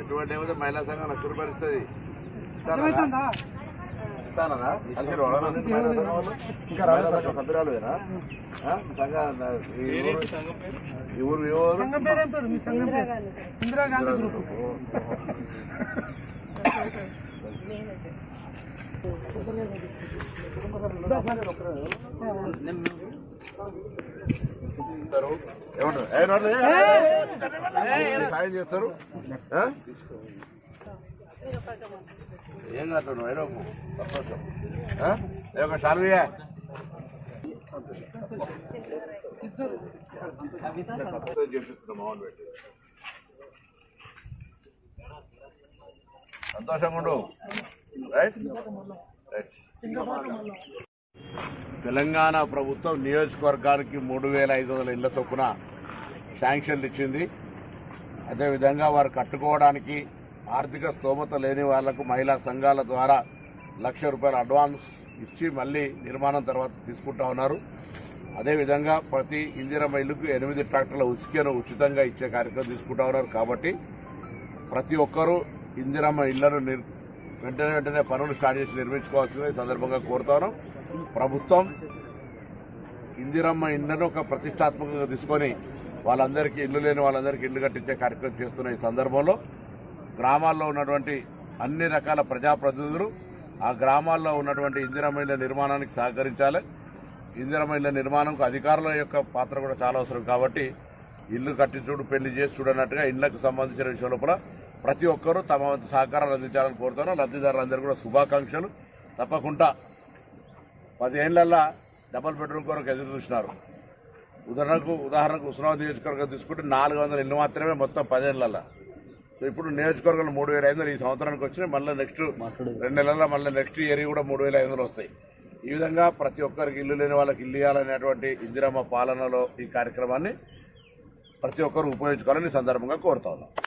ఎటువంటి మహిళా సంఘం లక్ష రూపాయలు ఇస్తుంది. ఇస్తానా ఇంకా రాలేదు సభ్యురాలునా ఈ ఊరు ఇందిరాగాంధీ గ్రూప్. సాయం చేస్తారు. ఏం కాదు ఏడోకు సంతోషం. ఒక శాల్వీయా చేపిస్తున్నాం మామూలు పెట్టి సంతోషంగా ఉండు. Right right. తెలంగాణ ప్రభుత్వం నియోజకవర్గానికి 3,500 ఇళ్ల చొప్పున శాంక్షన్లు ఇచ్చింది. అదేవిధంగా వారు కట్టుకోవడానికి ఆర్థిక స్తోమత లేని వాళ్లకు మహిళా సంఘాల ద్వారా ₹1,00,000 అడ్వాన్స్ ఇచ్చి మళ్లీ నిర్మాణం తర్వాత తీసుకుంటా ఉన్నారు. అదేవిధంగా ప్రతి ఇందిరమ్మ ఇళ్లకు 8 ట్రాక్టర్ల ఉసుకను ఉచితంగా ఇచ్చే కార్యక్రమం తీసుకుంటా ఉన్నారు. కాబట్టి ప్రతి ఒక్కరూ ఇందిరమ్మ ఇళ్లను వెంటనే పనులు స్టార్ట్ చేసి నిర్మించుకోవాల్సిందిగా ఈ సందర్భంగా కోరుతాను. ప్రభుత్వం ఇందిరమ్మ ఇళ్లను ఒక ప్రతిష్టాత్మకంగా తీసుకొని వాళ్ళందరికీ ఇల్లు లేని వాళ్ళందరికీ ఇల్లు కట్టించే కార్యక్రమం చేస్తున్న ఈ సందర్భంలో గ్రామాల్లో ఉన్నటువంటి అన్ని రకాల ప్రజాప్రతినిధులు ఆ గ్రామాల్లో ఉన్నటువంటి ఇందిరమ్మ ఇళ్ల నిర్మాణానికి సహకరించాలి. ఇందిరమ్మ ఇళ్ల నిర్మాణంకు అధికారుల యొక్క పాత్ర కూడా చాలా అవసరం. కాబట్టి ఇల్లు కట్టించుడు పెళ్లి చేసి చూడనట్టుగా ఇళ్లకు సంబంధించిన విషయం లోపల ప్రతి ఒక్కరూ తమ వంతు సహకారాలు అందించాలని కోరుతాను. లబ్దిదారులందరూ కూడా శుభాకాంక్షలు. తప్పకుండా 10 ఏళ్లలో డబుల్ బెడ్రూమ్ కొరకు ఎదురు చూసినారు. ఉదాహరణకు ఉస్మానాబాద్ నియోజకవర్గం తీసుకుంటే 400 ఇళ్లు మాత్రమే మొత్తం 10 ఏళ్లలో. సో ఇప్పుడు నియోజకవర్గంలో 3,500 ఈ సంవత్సరానికి వచ్చినాయి. మళ్ళీ నెక్స్ట్ 2 నెలల్లో మళ్ళీ నెక్స్ట్ ఇయర్ కూడా 3,500 వస్తాయి. ఈ విధంగా ప్రతి ఒక్కరికి ఇల్లు లేని వాళ్ళకి ఇల్లు ఇవ్వాలనేటువంటి ఇందిరమ్మ పాలనలో ఈ కార్యక్రమాన్ని ప్రతి ఒక్కరు ఉపయోగించుకోవాలని ఈ సందర్భంగా కోరుతా ఉన్నాం.